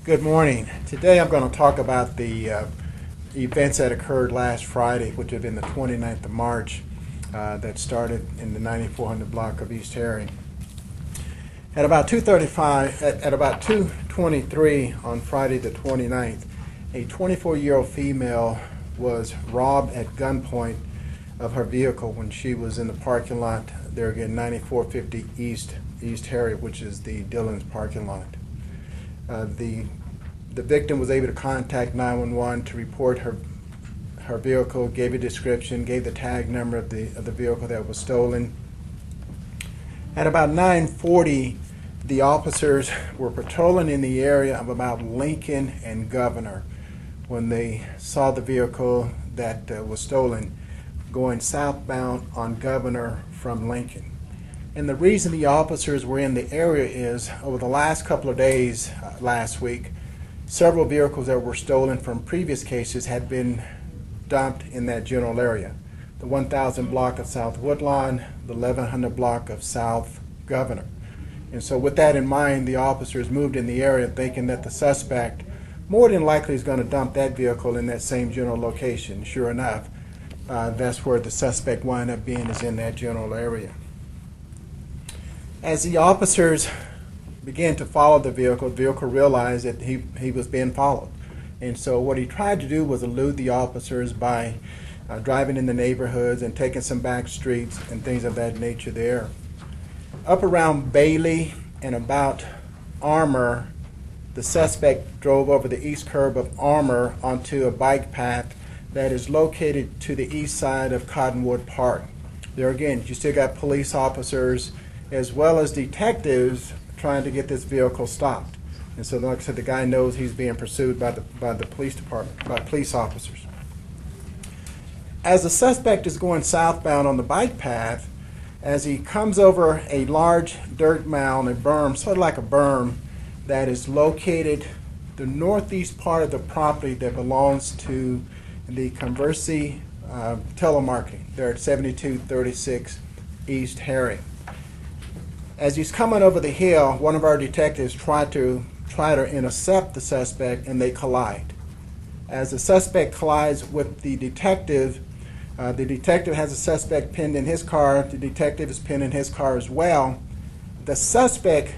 Good morning. Today I'm going to talk about the events that occurred last Friday, which have been the 29th of March, that started in the 9400 block of East Herring. At about 2:35, at about 2:23 on Friday the 29th, a 24-year-old female was robbed at gunpoint of her vehicle when she was in the parking lot there again, 9450 East Herring, which is the Dillon's parking lot. The victim was able to contact 911 to report her vehicle, gave a description, gave the tag number of the vehicle that was stolen. At about 9:40, the officers were patrolling in the area of about Lincoln and Governor when they saw the vehicle that was stolen going southbound on Governor from Lincoln. And the reason the officers were in the area is over the last couple of days last week, several vehicles that were stolen from previous cases had been dumped in that general area. The 1000 block of South Woodlawn, the 1100 block of South Governor. And so with that in mind, the officers moved in the area thinking that the suspect more than likely is going to dump that vehicle in that same general location. Sure enough, that's where the suspect wound up being, is in that general area. As the officers began to follow the vehicle realized that he was being followed. And so what he tried to do was elude the officers by driving in the neighborhoods and taking some back streets and things of that nature there. Up around Bailey and about Armour, the suspect drove over the east curb of Armour onto a bike path that is located to the east side of Cottonwood Park. There again, you still got police officers as well as detectives trying to get this vehicle stopped. And so, like I said, the guy knows he's being pursued by the police department, by police officers. As the suspect is going southbound on the bike path, as he comes over a large dirt mound, a berm, sort of like a berm, that is located the northeast part of the property that belongs to the Conversi Telemarketing. They're at 7236 East Herring. As he's coming over the hill, one of our detectives tried to intercept the suspect, and they collide. As the suspect collides with the detective has the suspect pinned in his car. The detective is pinned in his car as well. The suspect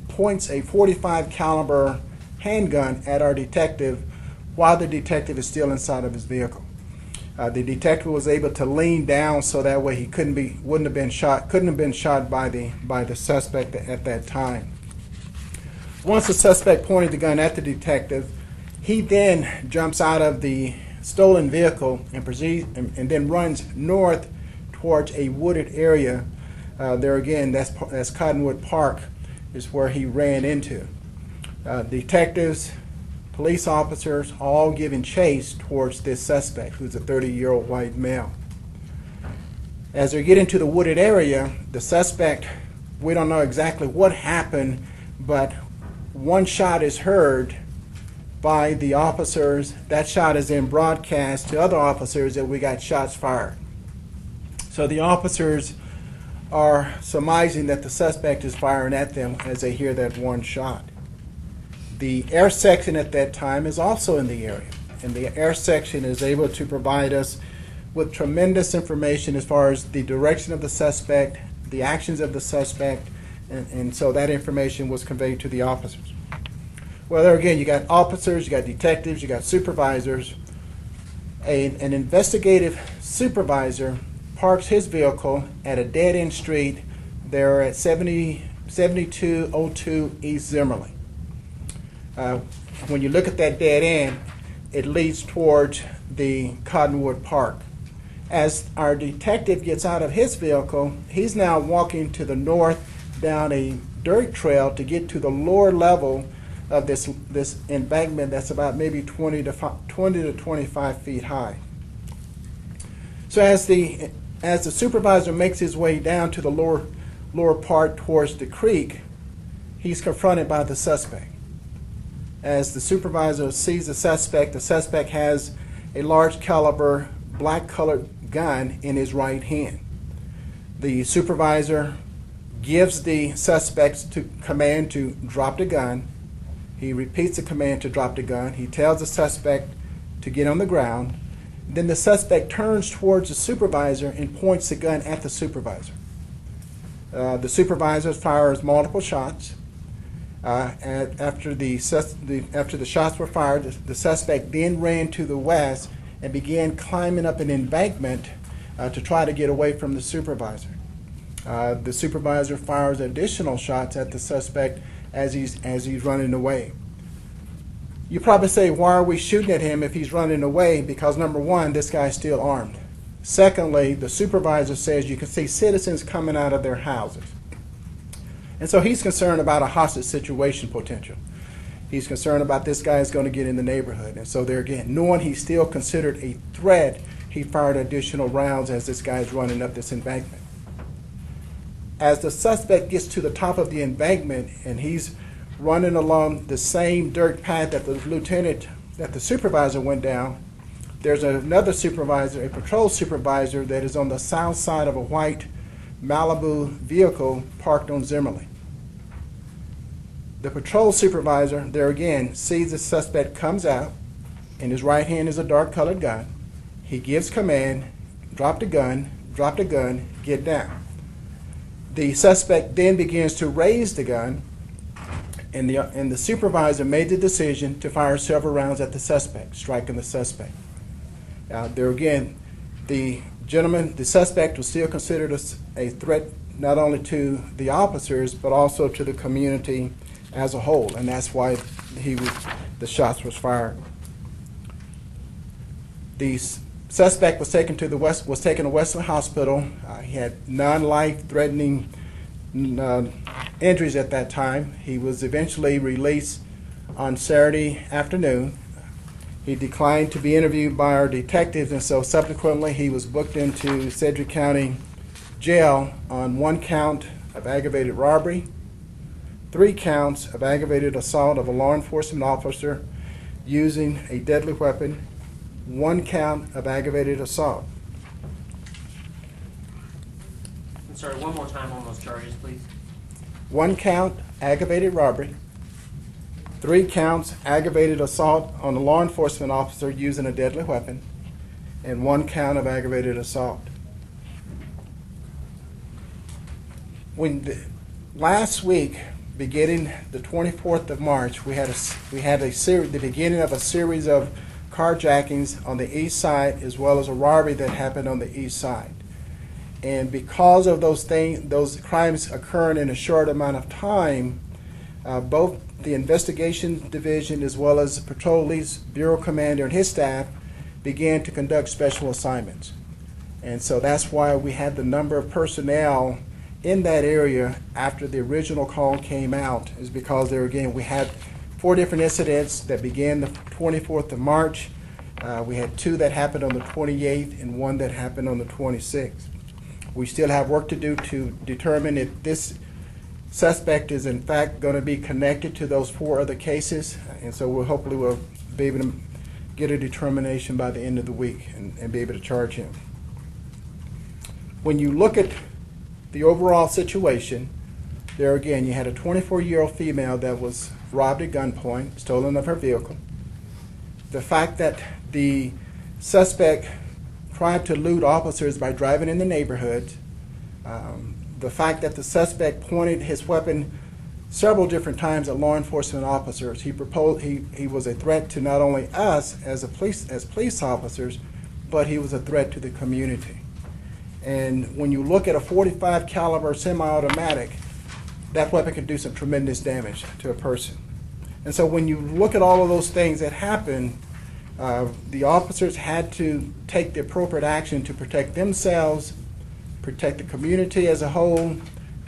points a .45 caliber handgun at our detective while the detective is still inside of his vehicle. The detective was able to lean down so that way he couldn't have been shot by the suspect at that time. Once the suspect pointed the gun at the detective, he then jumps out of the stolen vehicle and then runs north towards a wooded area. There again, that's Cottonwood Park is where he ran into. Detectives, police officers, all giving chase towards this suspect, who's a 30-year-old white male. As they get into the wooded area, the suspect, we don't know exactly what happened, but one shot is heard by the officers. That shot is then broadcast to other officers that we got shots fired. So the officers are surmising that the suspect is firing at them as they hear that one shot. The air section at that time is also in the area, and the air section is able to provide us with tremendous information as far as the direction of the suspect, the actions of the suspect, and so that information was conveyed to the officers. Well, there again, you got officers, you got detectives, you got supervisors. An investigative supervisor parks his vehicle at a dead-end street there at 7202 East Zimmerly. When you look at that dead end, it leads towards the Cottonwood Park. As our detective gets out of his vehicle, he's now walking to the north down a dirt trail to get to the lower level of this embankment that's about maybe 20 to 25 feet high. So as the supervisor makes his way down to the lower part towards the creek, he's confronted by the suspect. As the supervisor sees the suspect has a large caliber black colored gun in his right hand. The supervisor gives the suspects to command to drop the gun, He repeats the command to drop the gun. He tells the suspect to get on the ground. Then the suspect turns towards the supervisor and points the gun at the supervisor. The supervisor fires multiple shots. After the shots were fired, the suspect then ran to the west and began climbing up an embankment to try to get away from the supervisor. The supervisor fires additional shots at the suspect as he's running away. You probably say, why are we shooting at him if he's running away? Because number one, this guy's still armed. Secondly, the supervisor says you can see citizens coming out of their houses. And so he's concerned about a hostage situation potential. He's concerned about this guy is going to get in the neighborhood. And so there again, knowing he's still considered a threat, he fired additional rounds as this guy is running up this embankment. As the suspect gets to the top of the embankment and he's running along the same dirt path that the supervisor went down, there's another supervisor, a patrol supervisor, that is on the south side of a white Malibu vehicle parked on Zimmerly. The patrol supervisor, there again, sees the suspect comes out. In his right hand is a dark colored gun. He gives command, drop the gun, get down. The suspect then begins to raise the gun, and the supervisor made the decision to fire several rounds at the suspect, striking the suspect. There again, the suspect was still considered a threat not only to the officers but also to the community as a whole, and that's why the shots was fired. The suspect was taken to Western Hospital. He had non-life-threatening injuries at that time. He was eventually released on Saturday afternoon. He declined to be interviewed by our detectives, and so subsequently he was booked into Sedgwick County Jail on 1 count of aggravated robbery, 3 counts of aggravated assault of a law enforcement officer using a deadly weapon, 1 count of aggravated assault. I'm sorry, one more time on those charges, please. 1 count aggravated robbery, 3 counts aggravated assault on a law enforcement officer using a deadly weapon, and 1 count of aggravated assault. Last week, beginning the 24th of March, we had the beginning of a series of carjackings on the east side, as well as a robbery that happened on the east side. And because of those crimes occurring in a short amount of time, both the investigation division as well as the Patrol Police Bureau Commander and his staff began to conduct special assignments. And so that's why we had the number of personnel in that area after the original call came out, is because there again we had 4 different incidents that began the 24th of March. We had 2 that happened on the 28th and 1 that happened on the 26th. We still have work to do to determine if this suspect is in fact going to be connected to those 4 other cases, and so we'll be able to get a determination by the end of the week and be able to charge him. When you look at the overall situation, there again you had a 24-year-old female that was robbed at gunpoint, stolen of her vehicle. The fact that the suspect tried to loot officers by driving in the neighborhood, the fact that the suspect pointed his weapon several different times at law enforcement officers. He was a threat to not only us as police officers, but he was a threat to the community. And when you look at a .45 caliber semi-automatic, that weapon can do some tremendous damage to a person. And so when you look at all of those things that happened, the officers had to take the appropriate action to protect themselves, protect the community as a whole,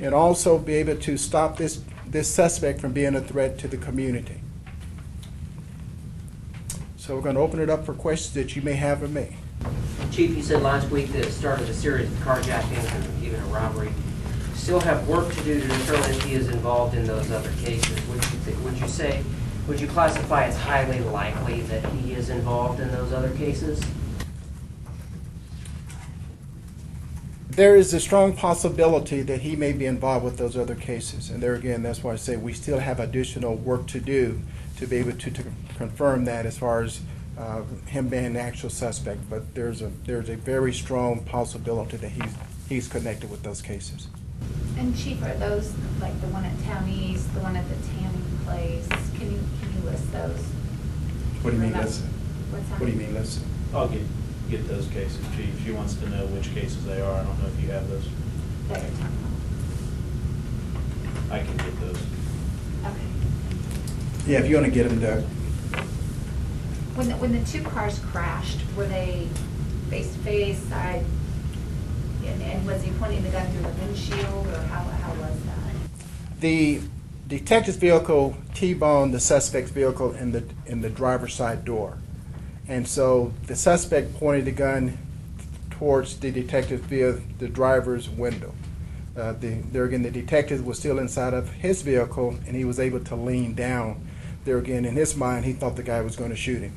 and also be able to stop this suspect from being a threat to the community. So we're going to open it up for questions that you may have of me. Chief, you said last week that it started a series of carjackings and even a robbery. Still have work to do to determine if he is involved in those other cases. Would you classify as highly likely that he is involved in those other cases? There is a strong possibility that he may be involved with those other cases. And there again, that's why I say we still have additional work to do to be able to confirm that as far as him being the actual suspect. But there's a very strong possibility that he's connected with those cases. And Chief, are those like the one at Town East, the one at the tanning place? Can you list those? What do you mean listen? What's that? What do you mean listen? I'll get those cases, Chief. She wants to know which cases they are. I don't know if you have those. That you're talking I can get those. about? Okay. Yeah, if you want to get them, Doug. When the two cars crashed, were they face to face, side? And was he pointing the gun through the windshield, or how was that? The detective's vehicle T-boned the suspect's vehicle in the driver's side door. And so the suspect pointed the gun towards the detective via the driver's window. There again, the detective was still inside of his vehicle, and he was able to lean down. There again, in his mind, he thought the guy was going to shoot him.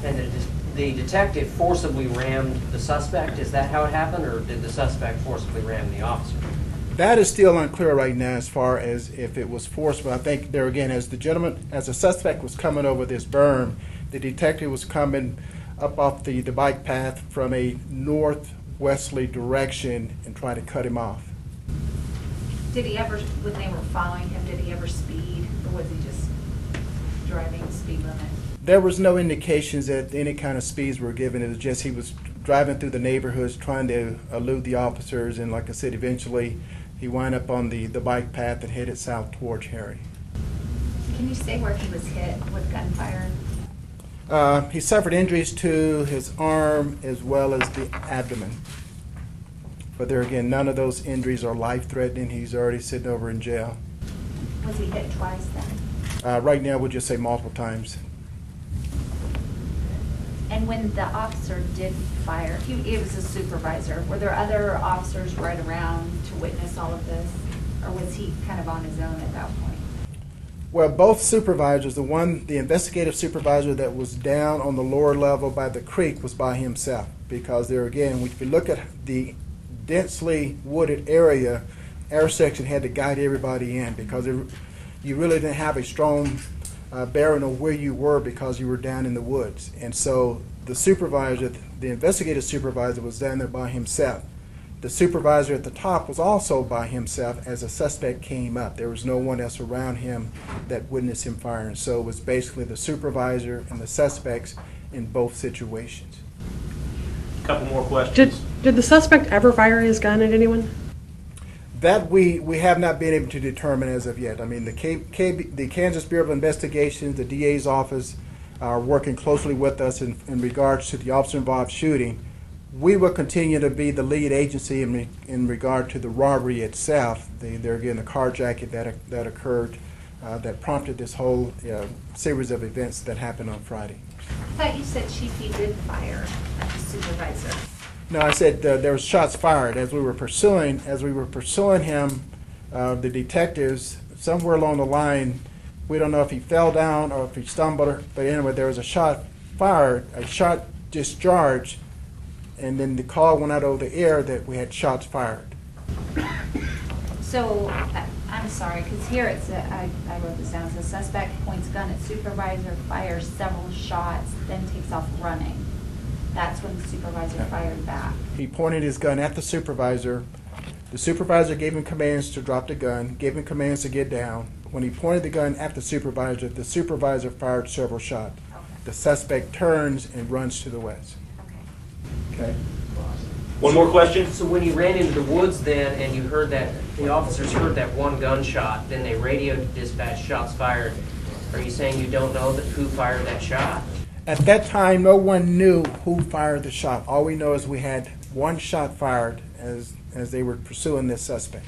And the detective forcibly rammed the suspect? Is that how it happened, or did the suspect forcibly ram the officer? That is still unclear right now as far as if it was forceful. I think there again, as the suspect was coming over this berm, the detective was coming up off the bike path from a northwesterly direction and trying to cut him off. Did he ever, when they were following him, did he ever speed, or was he just driving speed limit? There was no indications that any kind of speeds were given. It was just he was driving through the neighborhoods trying to elude the officers, and like I said, eventually he wound up on the bike path and headed south towards Harry. Can you say where he was hit with gunfire? He suffered injuries to his arm as well as the abdomen. But there again, none of those injuries are life-threatening. He's already sitting over in jail. Was he hit twice then? Right now, we'll just say multiple times. And when the officer did fire, he was a supervisor. Were there other officers right around to witness all of this? Or was he kind of on his own at that point? Well, both supervisors, the investigative supervisor that was down on the lower level by the creek was by himself. Because there again, if you look at the densely wooded area, our section had to guide everybody in because you really didn't have a strong bearing of where you were because you were down in the woods. And so the supervisor, the investigative supervisor, was down there by himself. The supervisor at the top was also by himself as a suspect came up. There was no one else around him that witnessed him firing. So it was basically the supervisor and the suspects in both situations. A couple more questions. Did the suspect ever fire his gun at anyone? That we have not been able to determine as of yet. I mean, the Kansas Bureau of Investigations, the DA's office, are working closely with us in regards to the officer-involved shooting. We will continue to be the lead agency in regard to the robbery itself. There again, the carjacking that occurred that prompted this whole series of events that happened on Friday. I thought you said Chief did fire at the supervisor. No, I said there was shots fired as we were pursuing him. The detectives, somewhere along the line, we don't know if he fell down or if he stumbled, but anyway, there was a shot fired, a shot discharged, and then the call went out over the air that we had shots fired. So, I'm sorry, because here it's, I wrote this down, the suspect points gun at supervisor, fires several shots, then takes off running. That's when the supervisor fired back. He pointed his gun at the supervisor. The supervisor gave him commands to drop the gun, gave him commands to get down. When he pointed the gun at the supervisor fired several shots. Okay. The suspect turns and runs to the west. Okay. Okay. One more question? So when he ran into the woods then, and you heard that, the officers heard that one gunshot, then they radioed to dispatch shots fired. Are you saying you don't know who fired that shot? At that time, no one knew who fired the shot. All we know is we had one shot fired as they were pursuing this suspect.